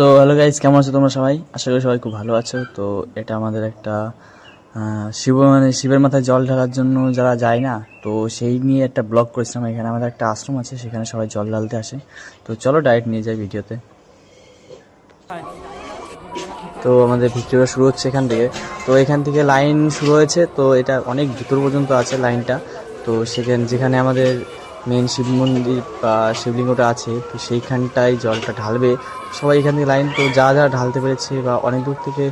So hello guys, কেমন আছো তোমরা সবাই? আশা করি সবাই খুব ভালো আছো। তো এটা আমাদের একটা শিবের মাথায় জল ঢালার জন্য যারা যায় না, তো সেই নিয়ে একটা ব্লগ করেছিলাম। এখানে আমাদের একটা আশ্রম আছে, সেখানে সবাই জল ঢালতে আসে। তো চলো ডাইরেক্ট নিয়ে যাই ভিডিওতে। তো আমাদের ভিডিওটা শুরু হচ্ছে এখান থেকে। তো এখান থেকে লাইন শুরু হয়েছে, তো এটা অনেক ভিতর পর্যন্ত আছে লাইনটা। তো যেখানে আমাদের মেন শিব মন্দির বা শিবলিঙ্গটা আছে, তো সেইখানটায় জলটা ঢালবে সবাই। এখান থেকে লাইন, তো যারা ঢালতে পেরেছে বা অনেক দূর থেকে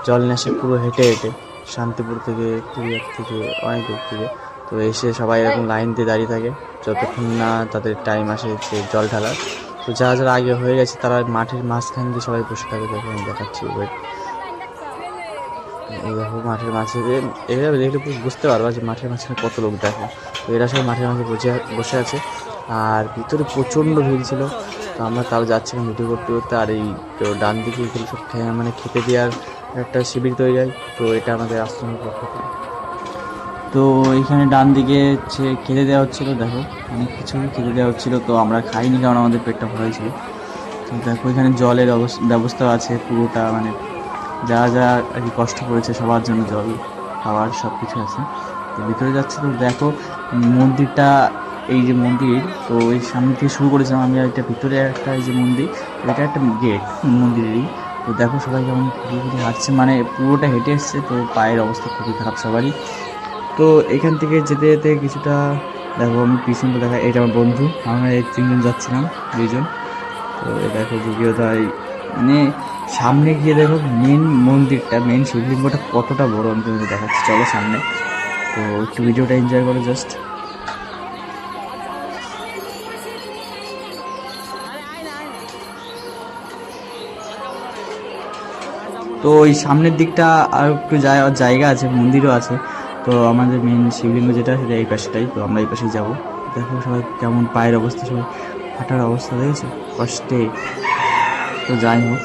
জল নিয়ে আসে, পুরো হেঁটে হেঁটে শান্তিপুর থেকে, পুরুলিয়ার থেকে, অনেক দূর থেকে। তো এসে সবাই এরকম লাইন দিয়ে দাঁড়িয়ে থাকে যতক্ষণ না তাদের টাইম আসে যে জল ঢালার। তো যারা যারা আগে হয়ে গেছে তারা মাঠের মাঝখান দিয়ে সবাই বসে থাকে। দেখো আমি দেখাচ্ছি, এই দেখো মাঠের মাঝে এরা দেখলে বুঝতে পারবা যে মাঠের মাঝখানে কত লোক। দেখো তো এরা সবাই মাঠের মাঝে বসে আছে। আর ভিতরে প্রচণ্ড ভিড় ছিল। তো আমরা তাও যাচ্ছিলাম ভিডিও করতে করতে। আর এই তো ডান দিকে এগুলো সব মানে খেতে দেওয়ার একটা শিবির তৈরি হয়। তো এটা আমাদের আশ্রমের পক্ষ থেকে। তো এইখানে ডান দিকে হচ্ছে খেতে দেওয়া হচ্ছিলো। দেখো অনেক কিছু খেতে দেওয়া হচ্ছিলো, তো আমরা খাইনি কারণ আমাদের পেটটা ভরা ছিল। তো দেখো এখানে জলের ব্যবস্থা আছে পুরোটা, মানে যারা যারা আর কি কষ্ট করেছে সবার জন্য জল খাওয়ার সব কিছু আছে। তো ভিতরে যাচ্ছে, তো দেখো মন্দিরটা, এই যে মন্দির, তো এই সামনে থেকে শুরু করেছিলাম আমি। একটা ভিতরে একটা এই যে মন্দির, এটা একটা গেট মন্দিরেরই। তো দেখো সবাই কেমন ঘুরে ঘুরে হাঁটছে, মানে পুরোটা হেঁটে এসছে। তো পায়ের অবস্থা খুবই খারাপ সবারই। তো এখান থেকে যেতে যেতে কিছুটা দেখো আমি পিছনটা দেখা, এটা আমার বন্ধু, আমরা এই তিনজন যাচ্ছিলাম, দুইজন। তো দেখো যোগ্যতায় মানে সামনে গিয়ে দেখো মেন মন্দিরটা, মেন শিবলিঙ্গটা কতটা বড় আমি তোমাদের দেখাচ্ছি। চলো সামনে, তো একটু ভিডিওটা এনজয় করো জাস্ট। তো ওই সামনের দিকটা আর একটু জায়গা আছে, মন্দিরও আছে। তো আমাদের মেন শিবলিঙ্গ যেটা, সেটা এই পাশটাই। তো আমরা এই পাশেই যাবো। দেখো সবাই কেমন পায়ের অবস্থা, সবাই হাঁটার অবস্থা দেখেছো কষ্টে। তো যাই হোক,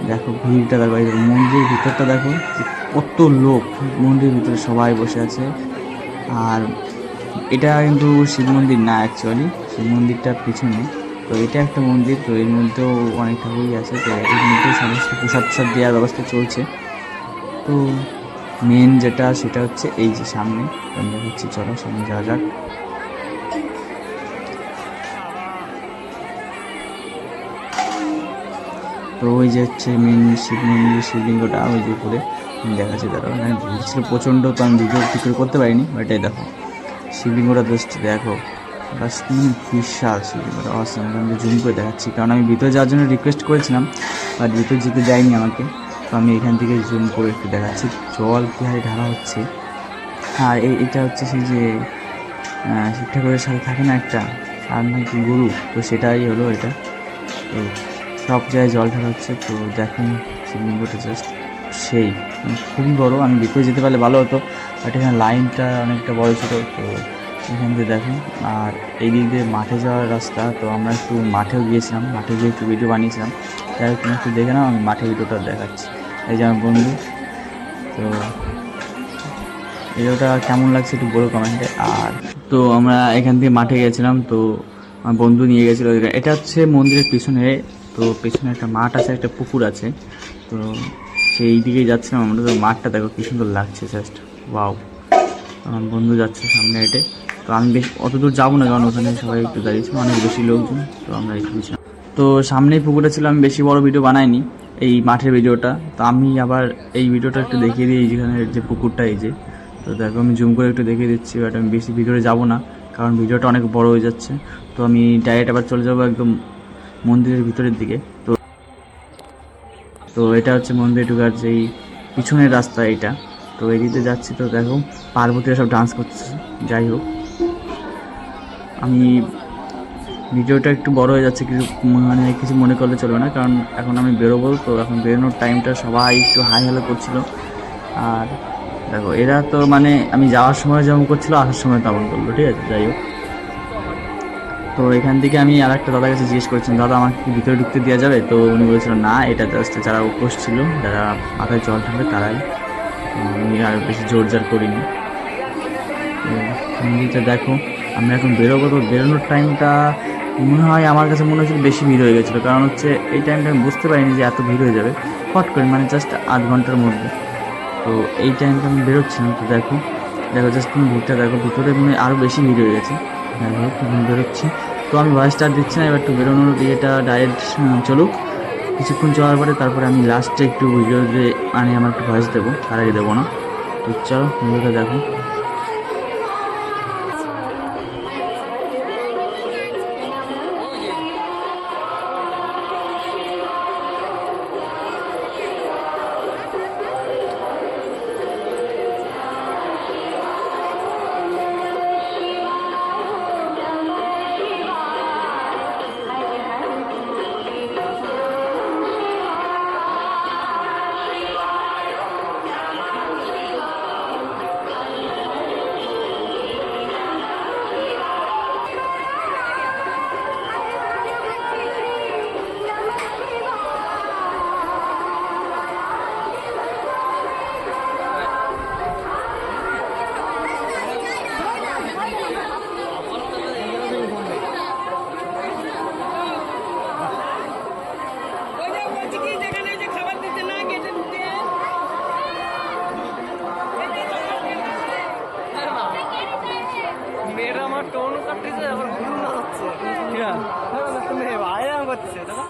দেখো ভিড়টা দেখো, এই মন্দিরের ভিতরটা দেখো কত লোক। মন্দিরের ভিতরে সবাই বসে আছে। আর এটা কিন্তু শিব মন্দির না, অ্যাকচুয়ালি শিব মন্দিরটা পিছনে। তো এটা একটা মন্দির, তো এর মধ্যেও অনেক ঠাকুরই আছে। তো এর মধ্যে সমস্ত প্রসাদ প্রসাদ দেওয়ার ব্যবস্থা চলছে। তো মেন যেটা সেটা হচ্ছে এই যে সামনে আমরা হচ্ছে, চলো সামনে যাওয়া যাক। তো ওই যে হচ্ছে মেন শিব মন্দির, শিবলিঙ্গটা ওই যে উপরে দেখাচ্ছি। তারা মানে ভিড় ছিল প্রচণ্ড, তো আমি ভিডিও ঠিক করে করতে পারিনি। বাট এই দেখো শিবলিঙ্গটা জাস্ট দেখো, বিশাল শিবলিঙ্গটা অসাম। আমি জুম করে দেখাচ্ছি কারণ আমি ভিতরে যাওয়ার জন্য রিকোয়েস্ট করেছিলাম, বাট ভিতরে যেতে যায়নি আমাকে। তো আমি এখান থেকে জুম করে একটু দেখাচ্ছি জল কী হারে ঢালা হচ্ছে। আর এটা হচ্ছে সেই যে শিব ঠাকুরের সাথে থাকে না একটা, আর নাকি গরু, তো সেটাই হলো এটা। তো সব জায়গায় জল ঢালা হচ্ছে। তো দেখুন শিবলিঙ্গটা জাস্ট সেই খুবই বড়। আমি ভিতরে যেতে পারলে ভালো হতো, বাট এখানে লাইনটা অনেকটা বড় ছিল। তো এখান থেকে দেখুন। আর এই দিক দিয়ে মাঠে যাওয়ার রাস্তা। তো আমরা একটু মাঠেও গিয়েছিলাম, মাঠে গিয়ে একটু ভিডিও বানিয়েছিলাম। তাই তুমি একটু দেখে নাও, আমি মাঠে ভিডিওটা দেখাচ্ছি। এই যে আমার বন্ধু। তো ভিডিওটা কেমন লাগছে একটু বলো কমেন্টে। আর তো আমরা এখান থেকে মাঠে গেছিলাম, তো আমার বন্ধু নিয়ে গেছিলো। এটা হচ্ছে মন্দিরের পিছনে। তো পেছনে একটা মাঠ আছে, একটা পুকুর আছে। তো সেই দিকেই যাচ্ছিলাম আমরা। তো মাঠটা দেখো কী সুন্দর লাগছে জাস্ট ওয়াও। আমার বন্ধু যাচ্ছে সামনে হেঁটে। তো আমি বেশ অত দূর যাবো না, কারণ ওখানে সবাই একটু দাঁড়িয়েছিল, অনেক বেশি লোকজন। তো আমরা একটু ছিলাম। তো সামনেই পুকুরটা ছিল। আমি বেশি বড় ভিডিও বানাইনি এই মাঠের ভিডিওটা। তো আমি আবার এই ভিডিওটা একটু দেখিয়ে দিই, যেখানে যে পুকুরটা এই যে। তো দেখো আমি জুম করে একটু দেখিয়ে দিচ্ছি, বাট আমি বেশি ভিতরে যাবো না কারণ ভিডিওটা অনেক বড় হয়ে যাচ্ছে। তো আমি ডাইরেক্ট আবার চলে যাবো একদম মন্দিরের ভিতরের দিকে। তো তো এটা হচ্ছে মন্দিরে ঢোকার যেই পিছনের রাস্তা এটা। তো এদিকে যাচ্ছি, তো দেখো পার্বতীরা সব ডান্স করতেছে। যাই হোক, আমি ভিডিওটা একটু বড় হয়ে যাচ্ছে, কিছু মানে কিছু মনে করলে চলবে না, কারণ এখন আমি বেরোবো। তো এখন বেরোনোর টাইমটা সবাই একটু হাই হ্যালো করছিল। আর দেখো এরা তো মানে আমি যাওয়ার সময় যেমন করছিল, আসার সময় তেমন করলো, ঠিক আছে। যাই হোক, তো এখান থেকে আমি আর একটা দাদার কাছে জিজ্ঞেস করেছিলাম, দাদা আমাকে কি ভিতরে ঢুকতে দেওয়া যাবে? তো উনি বলেছিল না, এটা জাস্ট যারা উপোস ছিল, যারা মাথায় জল ঢালে তারাই। আমি আর বেশি জোর জার করিনি। মন্দিরটা দেখো। আমরা এখন বেরোবো, তো বেরোনোর টাইমটা মনে হয় আমার কাছে মনে হচ্ছিল বেশি ভিড় হয়ে গেছিলো, কারণ হচ্ছে এই টাইমটা আমি বুঝতে পারিনি যে এত ভিড় হয়ে যাবে ফট করে, মানে জাস্ট আধ ঘন্টার মধ্যে। তো এই টাইমটা আমি বেরোচ্ছিলাম, তো দেখো দেখো জাস্ট তুমি ভিড়টা দেখো, ভিতরে মানে আরও বেশি ভিড় হয়ে গেছে। যাই হোক এখন বেরোচ্ছি, তো আমি ভয়েস স্টার্ট দিচ্ছি না, এবার একটু বেরোনোর দিয়েটা ডাইরেক্ট চলুক। কিছুক্ষণ চলার পরে তারপরে আমি লাস্টে একটু ভিডিও যে মানে আমার একটু ভয়েস দেবো, তার আগে দেবো না। তো চলো ভিডিওটা দেখো। মেয়েরা আমার টোন কাটতেছে, আবার ঘুরুন না হচ্ছে মেয়ে আয়াম করছে দাদা।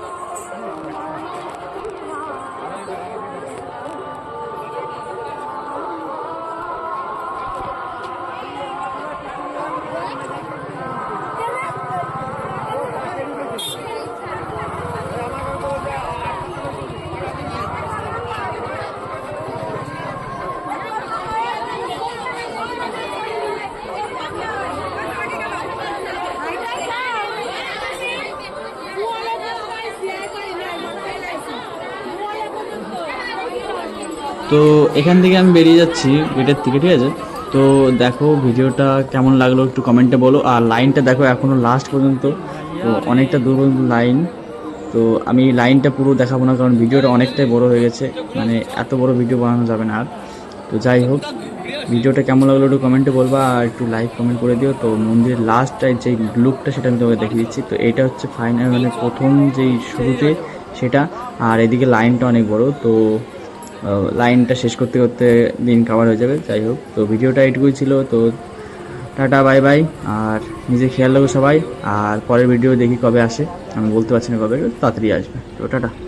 তো এখান থেকে আমি বেরিয়ে যাচ্ছি গেটের থেকে, ঠিক আছে? তো দেখো ভিডিওটা কেমন লাগলো একটু কমেন্টে বলো। আর লাইনটা দেখো এখনও লাস্ট পর্যন্ত, তো অনেকটা দূর পর্যন্ত লাইন। তো আমি লাইনটা পুরো দেখাবো না, কারণ ভিডিওটা অনেকটাই বড় হয়ে গেছে, মানে এত বড় ভিডিও বানানো যাবে না আর। তো যাই হোক, ভিডিওটা কেমন লাগলো একটু কমেন্টে বলবা, আর একটু লাইক কমেন্ট করে দিও। তো মন্দিরের লাস্টটাই যে লুকটা সেটা আমি তোমাকে দেখিয়ে দিচ্ছি। তো এটা হচ্ছে ফাইনাল, মানে প্রথম যেই শুরুতে সেটা। আর এদিকে লাইনটা অনেক বড়, তো লাইনটা শেষ করতে করতে দিন কভার হয়ে যাবে। যাই হোক, তো ভিডিওটা এটুকুই ছিল। তো টাটা বাই বাই, আর নিজে খেয়াল রাখো সবাই। আর পরের ভিডিও দেখি কবে আসে, আমি বলতে পারছি না কবে, তাড়াতাড়ি আসবে। তো টাটা।